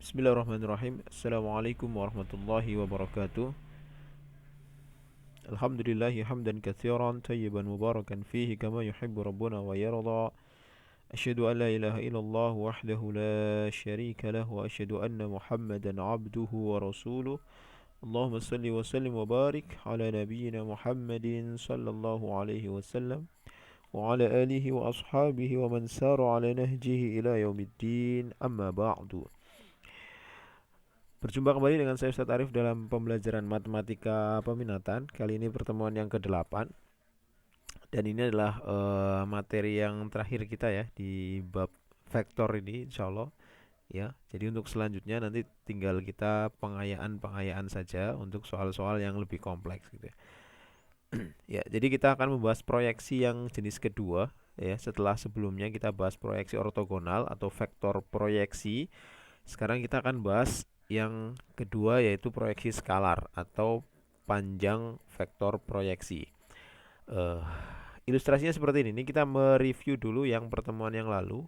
Bismillahirrahmanirrahim. Assalamualaikum warahmatullahi wabarakatuh. Alhamdulillahi hamdan katsiran tayyiban mubarakan fihi kama yuhibbu rabbuna wa yarda. Asyhadu an la ilaha illallah wahdahu la syarika lah wa asyhadu anna Muhammadan abduhu wa rasuluh. Allahumma salli wa sallim wa barik ala nabiyyina Muhammadin sallallahu alaihi wasallam wa ala alihi wa ashabihi wa man sara ala nahjihi ila yaumiddin. Amma ba'du. Berjumpa kembali dengan saya Ustaz Arif dalam pembelajaran matematika peminatan. Kali ini pertemuan yang ke-8. Dan ini adalah materi yang terakhir kita ya di bab vektor ini insyaallah ya. Jadi untuk selanjutnya nanti tinggal kita pengayaan-pengayaan saja untuk soal-soal yang lebih kompleks gitu ya. Ya, jadi kita akan membahas proyeksi yang jenis kedua ya. Setelah sebelumnya kita bahas proyeksi ortogonal atau vektor proyeksi. Sekarang kita akan bahas yang kedua yaitu proyeksi skalar atau panjang vektor proyeksi. Ilustrasinya seperti ini. Ini kita mereview dulu yang pertemuan yang lalu.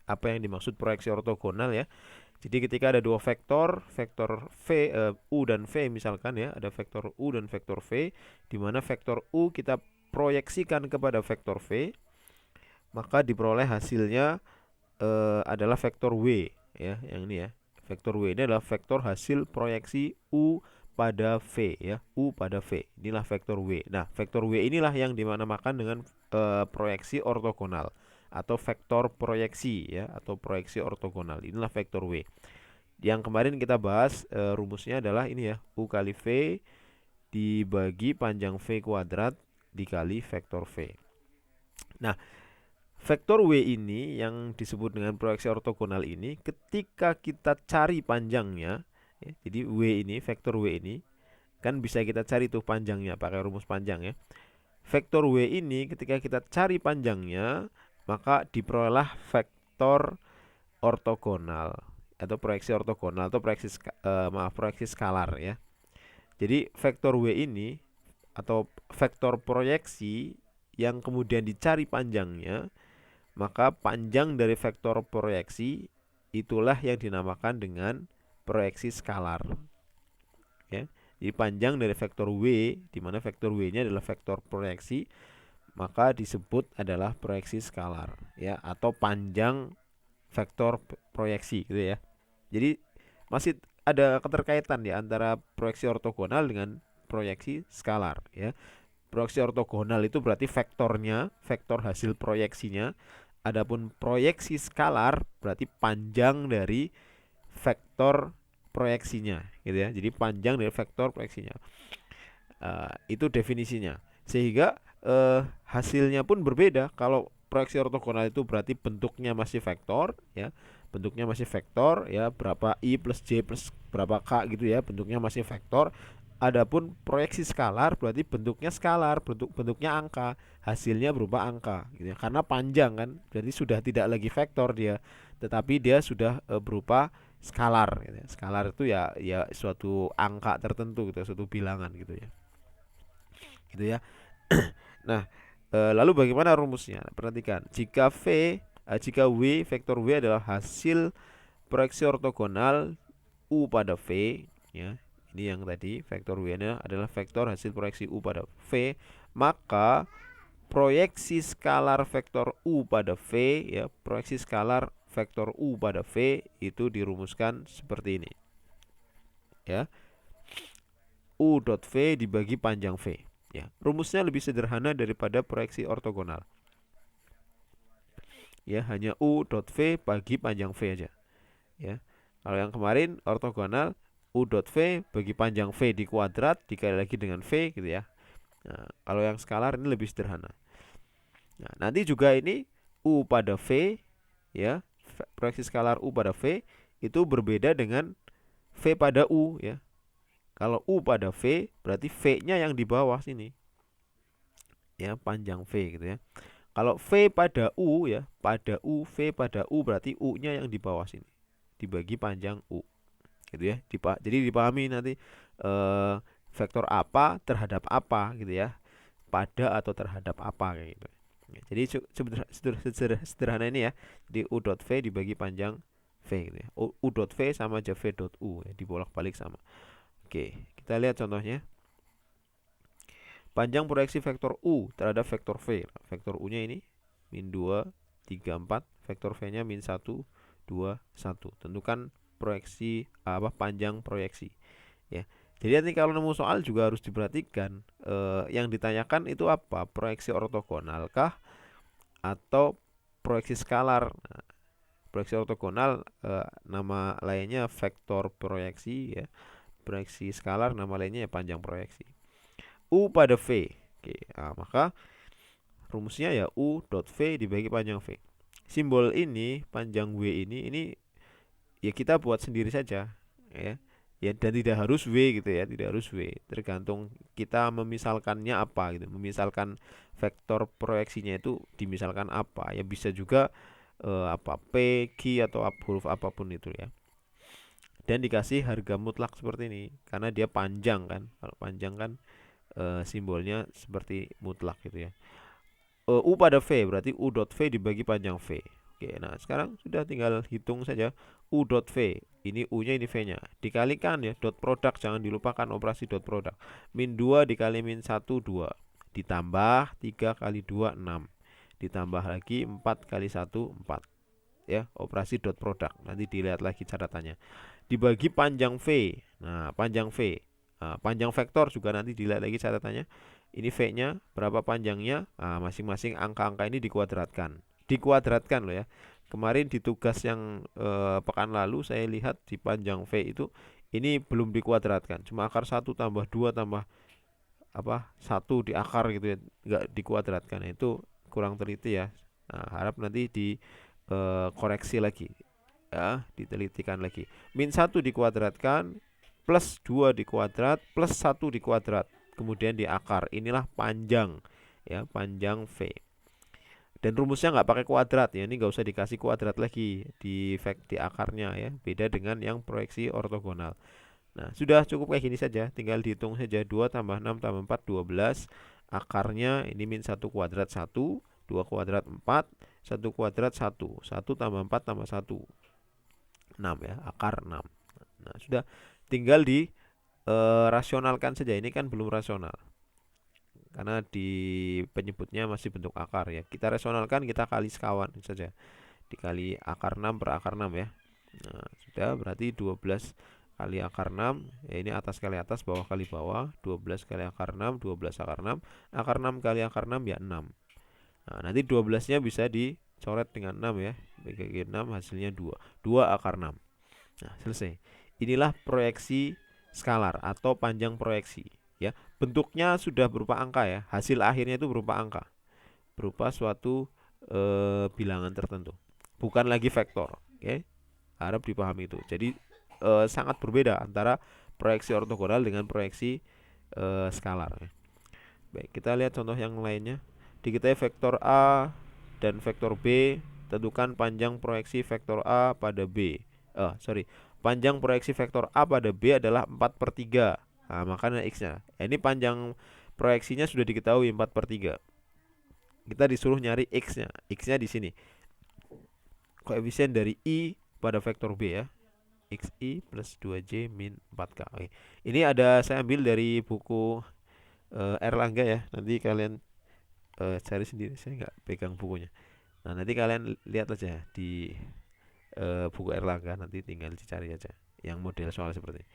Apa yang dimaksud proyeksi ortogonal ya. Jadi ketika ada dua vektor, vektor V, U dan V misalkan ya, ada vektor U dan vektor V, di mana vektor U kita proyeksikan kepada vektor V, maka diperoleh hasilnya adalah vektor W ya, yang ini ya. Vektor W ini adalah vektor hasil proyeksi U pada V ya, U pada V. Inilah vektor W. Nah, vektor W inilah yang dinamakan dengan proyeksi ortogonal atau vektor proyeksi ya, atau proyeksi ortogonal. Inilah vektor W. Yang kemarin kita bahas rumusnya adalah ini ya, U kali V dibagi panjang V kuadrat dikali vektor V. Nah, vektor W ini yang disebut dengan proyeksi ortogonal ini ketika kita cari panjangnya ya, jadi W ini, vektor W ini kan bisa kita cari tuh panjangnya pakai rumus panjang ya. Vektor W ini ketika kita cari panjangnya maka diperoleh vektor ortogonal atau proyeksi ortogonal atau proyeksi skalar ya. Jadi vektor W ini atau vektor proyeksi yang kemudian dicari panjangnya, maka panjang dari vektor proyeksi itulah yang dinamakan dengan proyeksi skalar ya. Jadi panjang dari vektor W, di mana vektor W-nya adalah vektor proyeksi, maka disebut adalah proyeksi skalar ya, atau panjang vektor proyeksi gitu ya. Jadi masih ada keterkaitan ya antara proyeksi ortogonal dengan proyeksi skalar ya. Proyeksi ortogonal itu berarti vektornya, vektor hasil proyeksinya. Adapun proyeksi skalar berarti panjang dari vektor proyeksinya gitu ya. Jadi panjang dari vektor proyeksinya. Itu definisinya. Sehingga hasilnya pun berbeda. Kalau proyeksi ortogonal itu berarti bentuknya masih vektor ya. Bentuknya masih vektor ya, berapa I plus J plus berapa K gitu ya, bentuknya masih vektor. Adapun proyeksi skalar berarti bentuknya skalar, bentuknya angka, hasilnya berupa angka gitu ya. Karena panjang kan, jadi sudah tidak lagi vektor dia, tetapi dia sudah berupa skalar gitu ya. Skalar itu ya suatu angka tertentu gitu, suatu bilangan gitu ya. Gitu ya. Nah, lalu bagaimana rumusnya? Perhatikan, jika W, vektor W adalah hasil proyeksi ortogonal U pada V ya. Ini yang tadi vektor W-nya adalah vektor hasil proyeksi U pada V, maka proyeksi skalar vektor U pada V ya, proyeksi skalar vektor U pada V itu dirumuskan seperti ini. Ya. U dot V dibagi panjang V. Ya, rumusnya lebih sederhana daripada proyeksi ortogonal. Ya, hanya U dot V bagi panjang V aja. Ya. Kalau yang kemarin ortogonal U dot V bagi panjang V di kuadrat dikali lagi dengan V gitu ya. Nah, kalau yang skalar ini lebih sederhana. Nah, nanti juga ini U pada V ya, proyeksi skalar U pada V itu berbeda dengan V pada U ya. Kalau U pada V berarti V-nya yang di bawah sini. Ya, panjang V gitu ya. Kalau V pada U ya, V pada U berarti U-nya yang di bawah sini. Dibagi panjang U. Gitu ya. Jadi dipahami nanti vektor apa terhadap apa gitu ya. Pada atau terhadap apa kayak gitu. Ya, jadi sederhana ini ya. Jadi U dot V dibagi panjang V V gitu ya. U.V sama aja V.U ya, dibolak-balik sama. Oke, kita lihat contohnya. Panjang proyeksi vektor U terhadap vektor V. Vektor U-nya ini min 2, 3, 4. Vektor V-nya min 1, 2, 1. Tentukan proyeksi panjang proyeksi ya. Jadi nanti kalau nemu soal juga harus diperhatikan yang ditanyakan itu apa? Proyeksi ortogonal kah atau proyeksi skalar? Nah, proyeksi ortogonal nama lainnya vektor proyeksi ya. Proyeksi skalar nama lainnya ya panjang proyeksi. U pada V. Oke, nah, maka rumusnya ya U dot V dibagi panjang V. Simbol ini panjang W ini ya kita buat sendiri saja ya. Ya, dan tidak harus W gitu ya, tidak harus W. Tergantung kita memisalkannya apa gitu. Memisalkan vektor proyeksinya itu dimisalkan apa. Ya bisa juga P, Q atau huruf apapun itu ya. Dan dikasih harga mutlak seperti ini karena dia panjang kan. Kalau panjang kan simbolnya seperti mutlak gitu ya. U pada V berarti U dot V dibagi panjang V. Oke, nah sekarang sudah tinggal hitung saja U dot V. Ini U-nya, ini V-nya. Dikalikan ya, dot product, jangan dilupakan operasi dot product. Min 2 dikali min 1, 2. Ditambah 3 kali 2, 6. Ditambah lagi 4 kali 1, 4. Ya, operasi dot product. Nanti dilihat lagi catatannya. Dibagi panjang V. Nah, panjang V. Nah, panjang vektor juga nanti dilihat lagi catatannya. Ini V-nya, berapa panjangnya? Nah, masing-masing angka-angka ini dikuadratkan. Dikuadratkan loh ya. Kemarin di tugas yang pekan lalu saya lihat di panjang V itu ini belum dikuadratkan. Cuma akar 1 tambah 2 tambah 1 di akar gitu ya. Enggak dikuadratkan. Nah, itu kurang teliti ya. Nah, harap nanti dikoreksi lagi. Ya, ditelitikan lagi. Min 1 dikuadratkan, plus 2 dikuadrat, plus 1 dikuadrat. Kemudian di akar. Inilah panjang ya, panjang V. Dan rumusnya nggak pakai kuadrat ya, ini nggak usah dikasih kuadrat lagi di akarnya ya, beda dengan yang proyeksi ortogonal. Nah, sudah cukup kayak gini saja, tinggal dihitung saja. 2 tambah 6 tambah 4, 12. Akarnya ini min 1 kuadrat 1, 2 kuadrat 4, 1 kuadrat 1. 1 tambah 4 tambah 1, 6 ya, akar 6. Nah, sudah tinggal di rasionalkan saja, ini kan belum rasional karena di penyebutnya masih bentuk akar ya. Kita rasionalkan, kita kali sekawan saja. Dikali akar 6 per akar 6 ya. Nah, sudah berarti 12 kali akar 6. Ya, ini atas kali atas, bawah kali bawah. 12 kali akar 6, 12 akar 6. Akar 6 kali akar 6 ya 6. Nah, nanti 12-nya bisa dicoret dengan 6 ya. Bagi 6 hasilnya 2. 2 akar 6. Nah, selesai. Inilah proyeksi skalar atau panjang proyeksi ya. Bentuknya sudah berupa angka ya. Hasil akhirnya itu berupa angka. Berupa suatu bilangan tertentu. Bukan lagi vektor, oke? Harap dipahami itu. Jadi sangat berbeda antara proyeksi ortogonal dengan proyeksi skalar ya. Baik, kita lihat contoh yang lainnya. Diketahui vektor A dan vektor B, tentukan panjang proyeksi vektor A pada B. Panjang proyeksi vektor A pada B adalah 4/3. Nah, makanya X-nya. Ini panjang proyeksinya sudah diketahui 4/3. Kita disuruh nyari X-nya. X-nya di sini. Koefisien dari I pada vektor B ya. XI plus 2J min 4K. Oke. Ini saya ambil dari buku Erlangga ya. Nanti kalian cari sendiri. Saya nggak pegang bukunya. Nah, nanti kalian lihat aja di buku Erlangga, nanti tinggal dicari aja yang model soal seperti ini.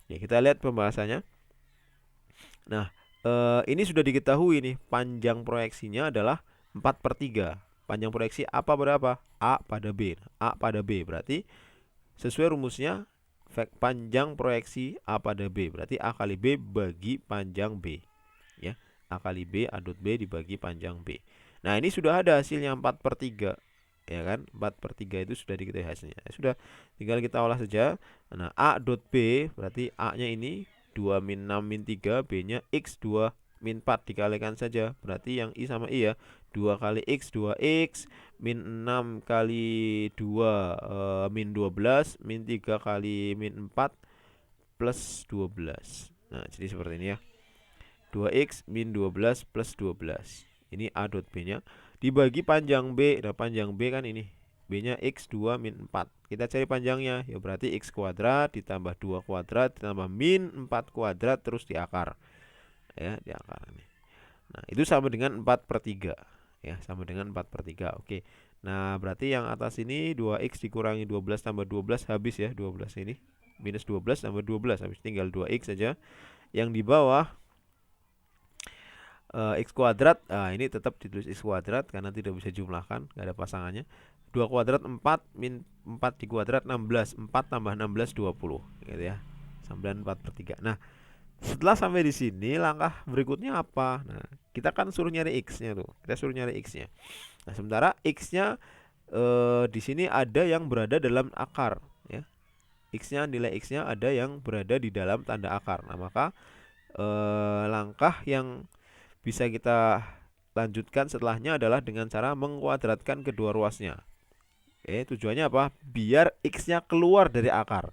Ya, kita lihat pembahasannya. Nah, ini sudah diketahui nih, panjang proyeksinya adalah 4/3. Panjang proyeksi apa berapa? A pada B. A pada B berarti sesuai rumusnya panjang proyeksi A pada B berarti A kali B bagi panjang B ya. A kali B, A dot B dibagi panjang B. Nah, ini sudah ada hasilnya 4/3 ya kan. 4/3 itu sudah diketahui hasilnya. Sudah, tinggal kita olah saja. Nah, A dot B berarti A nya ini 2 min 6 min 3, B nya X 2 min 4, dikalikan saja. Berarti yang I sama I ya, 2 kali X 2X min 6 kali 2 min 12 min 3 kali min 4 plus 12. Nah, jadi seperti ini ya, 2X min 12 plus 12. Ini A dot B nya dibagi panjang B. Nah, panjang B kan ini B-nya X2 min 4. Kita cari panjangnya, ya berarti X kuadrat ditambah 2 kuadrat ditambah min 4 kuadrat terus di akar. Ya, di akar ini. Nah, itu sama dengan 4/3. Ya, sama dengan 4/3. Oke. Nah, berarti yang atas ini 2X dikurangi 12 tambah 12 habis ya, 12 ini. Minus 12 tambah 12 habis, tinggal 2X saja. Yang di bawah X kuadrat, ini tetap ditulis X kuadrat karena tidak bisa jumlahkan, nggak ada pasangannya. 2 kuadrat 4, min 4 di kuadrat 16, 4 tambah 16 20 gitu ya. 4/3. Nah, setelah sampai di sini langkah berikutnya apa? Nah, kita kan suruh nyari X-nya tuh. Kita suruh nyari X-nya. Nah, sementara X-nya di sini ada yang berada dalam akar ya. X-nya, nilai X-nya ada yang berada di dalam tanda akar. Nah, maka langkah yang bisa kita lanjutkan setelahnya adalah dengan cara mengkuadratkan kedua ruasnya. Oke, tujuannya apa? Biar X-nya keluar dari akar.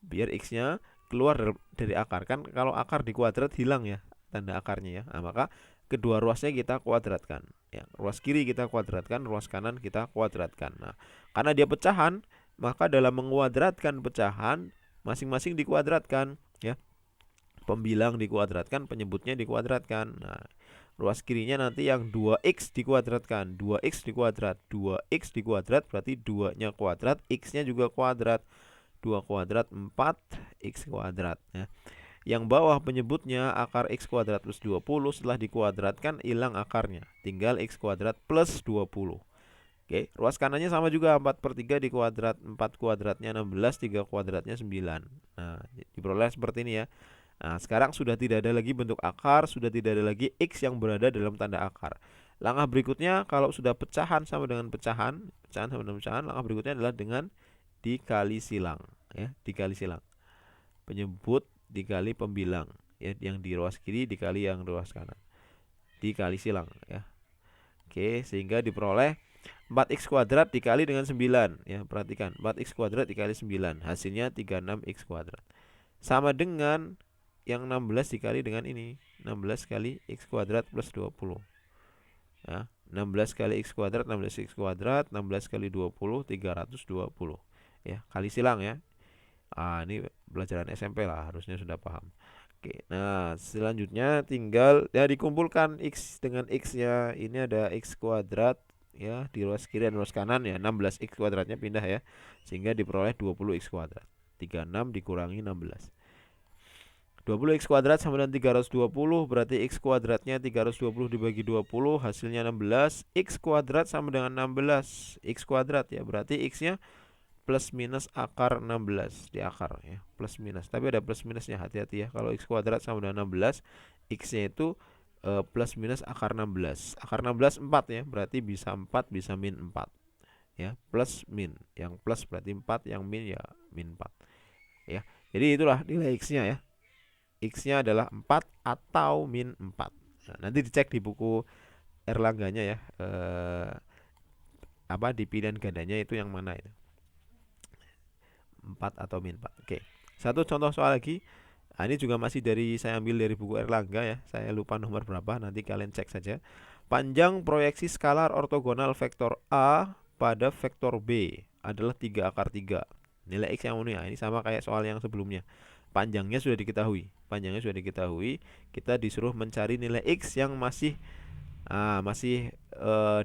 Biar X-nya keluar dari akar. Kan kalau akar dikuadrat hilang ya tanda akarnya ya. Nah, maka kedua ruasnya kita kuadratkan. Ya, ruas kiri kita kuadratkan, ruas kanan kita kuadratkan. Nah, karena dia pecahan, maka dalam menguadratkan pecahan masing-masing dikuadratkan ya. Pembilang dikuadratkan, penyebutnya dikuadratkan. Nah, ruas kirinya nanti yang 2x dikuadratkan, 2x dikuadrat, 2x dikuadrat berarti 2-nya kuadrat, x-nya juga kuadrat. 2 kuadrat 4x kuadrat ya. Yang bawah penyebutnya akar x kuadrat plus 20, setelah dikuadratkan hilang akarnya, tinggal x kuadrat plus 20. Oke, ruas kanannya sama juga, 4/3 dikuadrat, 4 kuadratnya 16, 3 kuadratnya 9. Nah, diperoleh seperti ini ya. Nah, sekarang sudah tidak ada lagi bentuk akar, sudah tidak ada lagi X yang berada dalam tanda akar. Langkah berikutnya, kalau sudah pecahan sama dengan pecahan, pecahan sama dengan pecahan, langkah berikutnya adalah dengan dikali silang, ya, dikali silang. Penyebut dikali pembilang, ya, yang di ruas kiri dikali yang ruas kanan. Dikali silang, ya. Oke, sehingga diperoleh 4x kuadrat dikali dengan 9, ya. Perhatikan, 4x kuadrat dikali 9, hasilnya 36x kuadrat. Sama dengan yang 16 dikali dengan ini, 16 kali x kuadrat plus 20 ya, 16 kali x kuadrat 16x kuadrat, 16 kali 20 320 ya, kali silang ya. Ini pelajaran SMP lah, harusnya sudah paham. Oke, nah selanjutnya tinggal ya dikumpulkan x dengan x ya. Ini ada x kuadrat ya di ruas kiri dan ruas kanan ya, 16x kuadratnya pindah ya, sehingga diperoleh 20x kuadrat. 36 dikurangi 16, 20x kuadrat sama dengan 320, berarti x kuadratnya 320 dibagi 20 hasilnya 16. X kuadrat sama dengan 16 x kuadrat ya, berarti x-nya plus minus akar 16 di akar ya, plus minus. Tapi ada plus minusnya, hati-hati ya. Kalau x kuadrat sama dengan 16, x-nya itu plus minus akar 16. Akar 16 4 ya, berarti bisa 4 bisa min 4 ya, plus min. Yang plus berarti 4, yang min ya min 4 ya. Jadi itulah nilai x-nya ya. X-nya adalah 4 atau min 4. Nah, nanti dicek di buku Erlangganya ya. Apa di pilihan gandanya itu yang mana itu? 4 atau min 4. Oke. Satu contoh soal lagi. Nah, ini juga masih saya ambil dari buku Erlangga ya. Saya lupa nomor berapa, nanti kalian cek saja. Panjang proyeksi skalar ortogonal vektor A pada vektor B adalah 3 akar 3. Nilai X yang mana ya? Ini sama kayak soal yang sebelumnya. Panjangnya sudah diketahui. Panjangnya sudah diketahui. Kita disuruh mencari nilai X yang masih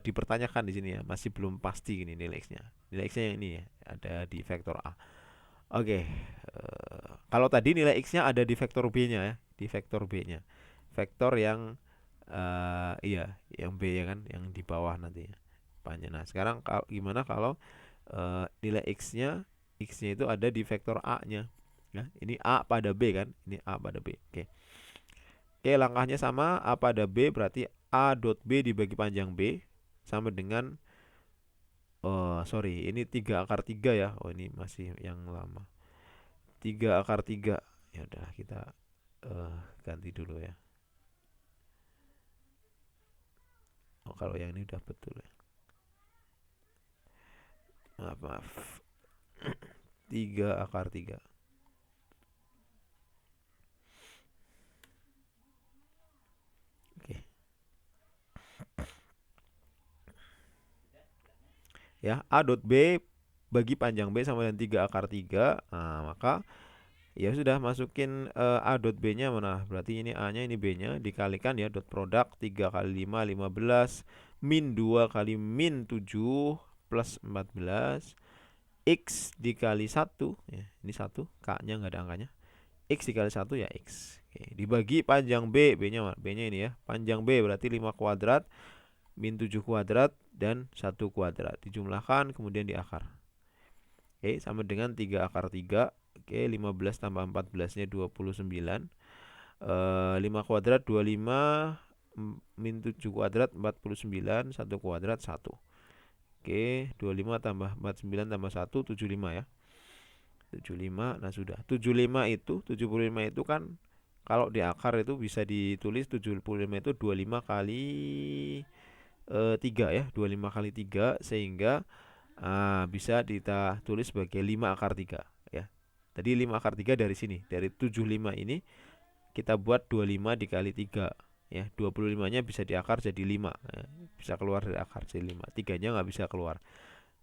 dipertanyakan di sini ya. Masih belum pasti ini nilai X-nya. Nilai X-nya yang ini ya, ada di vektor A. Oke, kalau tadi nilai X-nya ada di vektor B-nya ya, di vektor B-nya. Vektor yang iya, yang B ya kan, yang di bawah nanti ya. Panjang. Nah, sekarang gimana kalau nilai X-nya itu ada di vektor A-nya. Ya, ini A pada B kan, ini A pada B. Oke. Oke, langkahnya sama, A pada B berarti A dot B dibagi panjang B sama dengan sorry, ini 3 akar 3 ya. Oh, ini masih yang lama. 3 akar 3. Ya udah kita ganti dulu ya. Oh, kalau yang ini udah betul ya. Maaf. 3 akar 3. Oke. ya. A dot B bagi panjang B sama dengan 3 akar 3. Nah, maka ya sudah masukin A dot B-nya mana? Berarti ini A-nya, ini B-nya, dikalikan ya dot produk 3 kali 5 15 min 2 kali min 7 plus 14 X dikali 1 ya, ini 1, K-nya nggak ada angkanya. X dikali 1 ya X. Oke, dibagi panjang B, B-nya mana? B-nya ini ya. Panjang B berarti 5 kuadrat min 7 kuadrat dan 1 kuadrat. Dijumlahkan kemudian diakar. Oke, sama dengan 3 akar 3. Oke, 15 tambah 14-nya 29. 5 kuadrat 25 min 7 kuadrat 49, 1 kuadrat 1. Oke, 25 tambah 49 tambah 1 75 ya. 75. Nah, sudah. 75 itu kan kalau diakar itu bisa ditulis 75 itu 25 kali 3 ya. 25 kali 3 sehingga bisa kita tulis sebagai 5 akar 3 ya. Tadi 5 akar 3 dari sini. Dari 75 ini kita buat 25 dikali 3 ya. 25-nya bisa diakar jadi 5 ya. Bisa keluar dari akar jadi 5. 3-nya nggak bisa keluar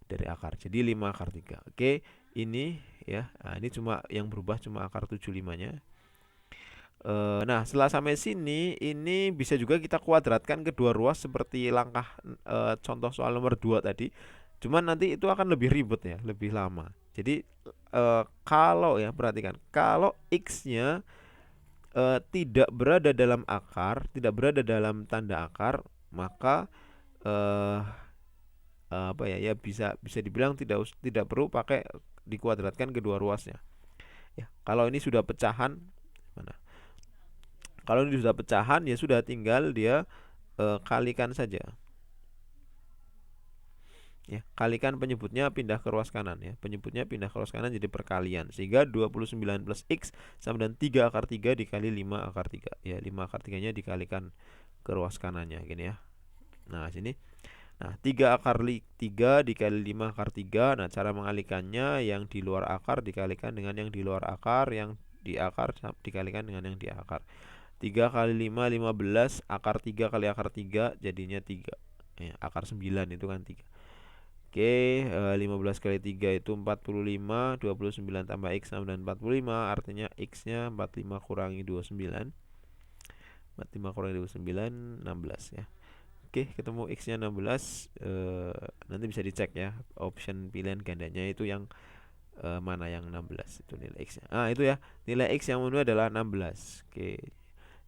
dari akar. Jadi 5 akar 3. Oke, ini ya. Nah, ini cuma yang berubah cuma akar 75-nya. Nah, setelah sampai sini ini bisa juga kita kuadratkan kedua ruas seperti langkah contoh soal nomor 2 tadi. Cuman nanti itu akan lebih ribet ya, lebih lama. Jadi kalau ya perhatikan, kalau X-nya tidak berada dalam akar, tidak berada dalam tanda akar, maka apa ya, ya bisa dibilang tidak perlu pakai dikuadratkan kedua ruasnya. Ya, kalau ini sudah pecahan mana? Kalau ini sudah pecahan ya sudah tinggal dia kalikan saja. Ya, kalikan penyebutnya pindah ke ruas kanan ya. Penyebutnya pindah ke ruas kanan jadi perkalian. Sehingga 29 plus X sama dengan 3 akar 3 dikali 5 akar 3. Ya, 5 akar 3-nya dikalikan ke ruas kanannya gini ya. Nah, sini. Nah, 3 akar 3 dikali 5 akar 3. Nah, cara mengalikannya yang di luar akar dikalikan dengan yang di luar akar, yang di akar dikalikan dengan yang di akar. 3 kali 5 15, akar 3 kali akar 3 jadinya 3. Ya, akar 9 itu kan 3. Oke, 15 kali 3 itu 45, 29 tambah X sama dengan 45, artinya X-nya 45 kurangi 29. 45 kurangi 29, 16 ya. Oke, ketemu X-nya 16, nanti bisa dicek ya, option pilihan gandanya itu yang mana yang 16, itu nilai X-nya. Ah, itu ya, nilai X yang menurut adalah 16. Oke.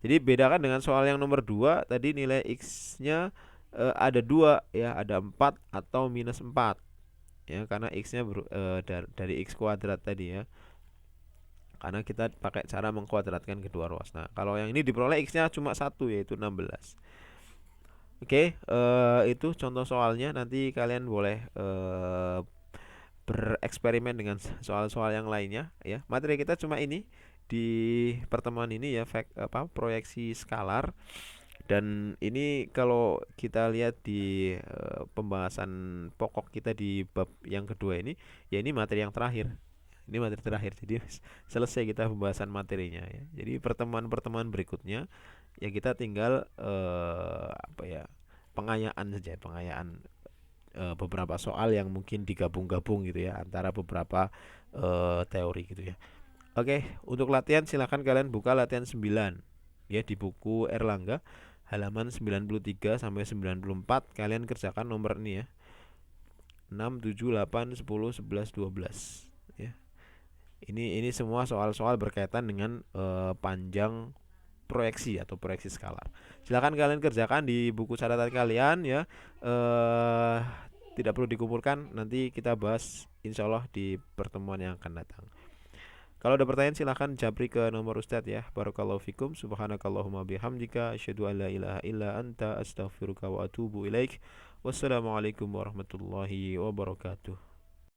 Jadi bedakan dengan soal yang nomor 2, tadi nilai X-nya ada 2 ya, ada 4 atau minus 4 ya, karena X-nya dari X kuadrat tadi ya, karena kita pakai cara mengkuadratkan kedua ruas. Nah, kalau yang ini diperoleh X-nya cuma 1 yaitu 16. Oke, itu contoh soalnya. Nanti kalian boleh bereksperimen dengan soal-soal yang lainnya ya. Materi kita cuma ini di pertemuan ini ya, proyeksi skalar. Dan ini kalau kita lihat di pembahasan pokok kita di bab yang kedua ini, ya ini materi yang terakhir. Ini materi terakhir. Jadi selesai kita pembahasan materinya ya. Jadi pertemuan-pertemuan berikutnya ya kita tinggal apa ya, pengayaan saja, pengayaan beberapa soal yang mungkin digabung-gabung gitu ya antara beberapa teori gitu ya. Oke, untuk latihan silakan kalian buka latihan 9 ya di buku Erlangga halaman 93 sampai 94. Kalian kerjakan nomor ini ya. 6, 7, 8, 10, 11, 12 ya. Ini semua soal-soal berkaitan dengan panjang proyeksi atau proyeksi skalar. Silakan kalian kerjakan di buku catatan kalian ya. Tidak perlu dikumpulkan, nanti kita bahas insyaallah di pertemuan yang akan datang. Kalau ada pertanyaan silahkan japri ke nomor Ustadz ya. Barakallahu fikum. Subhanakallahumma bihamdika asyhadu an la ilaha illa anta astaghfiruka wa atubu ilaik. Wassalamualaikum warahmatullahi wabarakatuh.